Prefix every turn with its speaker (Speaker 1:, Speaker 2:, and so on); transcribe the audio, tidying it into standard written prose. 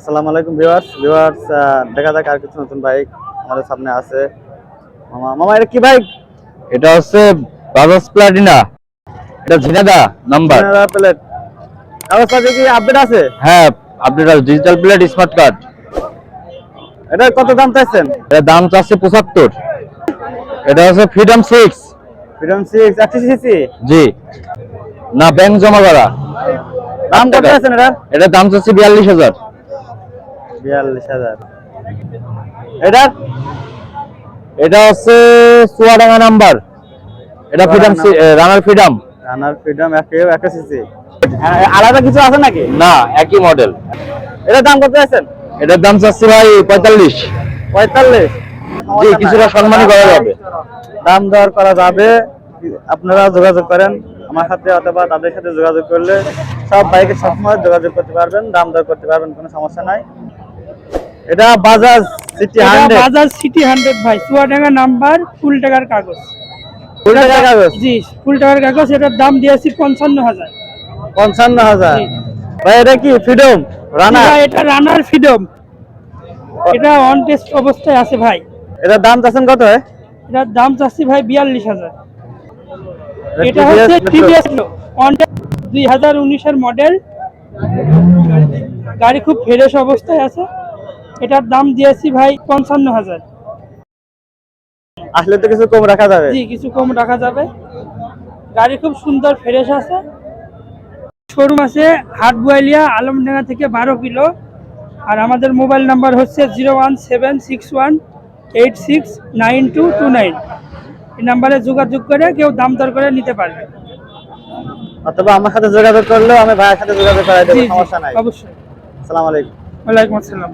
Speaker 1: আসসালামু আলাইকুম ভিউয়ার্স দেখা যাক আর কিছু নতুন বাইক আমাদের সামনে আছে। মামা এটা কি বাইক?
Speaker 2: এটা হচ্ছে বাজাজ প্লাটিনা। এটা ঝিনাদা নাম্বার।
Speaker 1: ঝিনাদা প্লেট। কাগজপত্র কি আপডেট আছে?
Speaker 2: হ্যাঁ, আপডেট আছে, ডিজিটাল প্লেট, স্মার্ট কার্ড।
Speaker 1: এটা কত দাম চাইছেন?
Speaker 2: এটা দাম চাচ্ছে 75। এটা হচ্ছে ফ্রিডম 6।
Speaker 1: Freedom 6 80 CC.
Speaker 2: জি, না ব্যাংক জমা করা।
Speaker 1: দাম কত আছেন এটা?
Speaker 2: এটা দাম চাচ্ছে 42,000।
Speaker 1: 42,000।
Speaker 2: এটা হচ্ছে চুয়াডাঙ্গা নাম্বার। এটা ফ্রিডম রানার ফ্রিডম।
Speaker 1: রানার ফ্রিডম 1 সিসি। আলাদা কিছু আছে নাকি?
Speaker 2: না, একই মডেল।
Speaker 1: এটার দাম কত আছেন?
Speaker 2: এটার দাম চাচ্ছি ভাই 45।
Speaker 1: 45।
Speaker 2: জি, কিছুটা সম্মানই করা যাবে।
Speaker 1: দাম দর করা যাবে, আপনারা যোগাযোগ করেন আমার সাথে অথবা তাদের সাথে যোগাযোগ করলে সব বাইকে সবসময় যোগাযোগ করতে পারবেন, দাম দর করতে পারবেন, কোনো সমস্যা নাই। এটা বাজাজ সিটি 100।
Speaker 3: বাজাজ সিটি 100 ভাই, চুয়াডাঙ্গা নাম্বার, ফুল টাকার কাগজ।
Speaker 1: ফুল টাকার কাগজ?
Speaker 3: জি, ফুল টাকার কাগজ। এটার দাম দিয়েছি 55,000।
Speaker 1: 55,000 ভাই। এটা কি ফ্রিডম রানার?
Speaker 3: এটা রানার ফ্রিডম। এটা অন টেস্ট অবস্থায় আছে ভাই।
Speaker 1: এটার দাম চাচ্ছেন কত?
Speaker 3: এটার দাম চাচ্ছি ভাই 42,000। এটা হচ্ছে টিভিএস অন টেস্ট 2019 এর মডেল। গাড়ি খুব ফ্রেশ অবস্থায় আছে। এটার দাম দিয়েছি ভাই 55,000।
Speaker 1: আসলে তো কিছু কম রাখা যাবে?
Speaker 3: জি, কিছু কম রাখা যাবে। গাড়ি খুব সুন্দর ফ্রেশ আছে। শোরুম আছে হাটগুয়ালিয়া আলমডাঙ্গা থেকে 12 কিলো। আর আমাদের মোবাইল নাম্বার হচ্ছে 01761869229। এই নাম্বারে যোগাযোগ করে কেউ দাম দর করে নিতে পারবে,
Speaker 1: অথবা আমার সাথে যোগাযোগ করলেও আমি ভাইয়ের সাথে যোগাযোগ করাই দেব, সমস্যা নাই।
Speaker 3: অবশ্যই।
Speaker 1: আসসালামু আলাইকুম।
Speaker 3: ওয়ালাইকুম আসসালাম।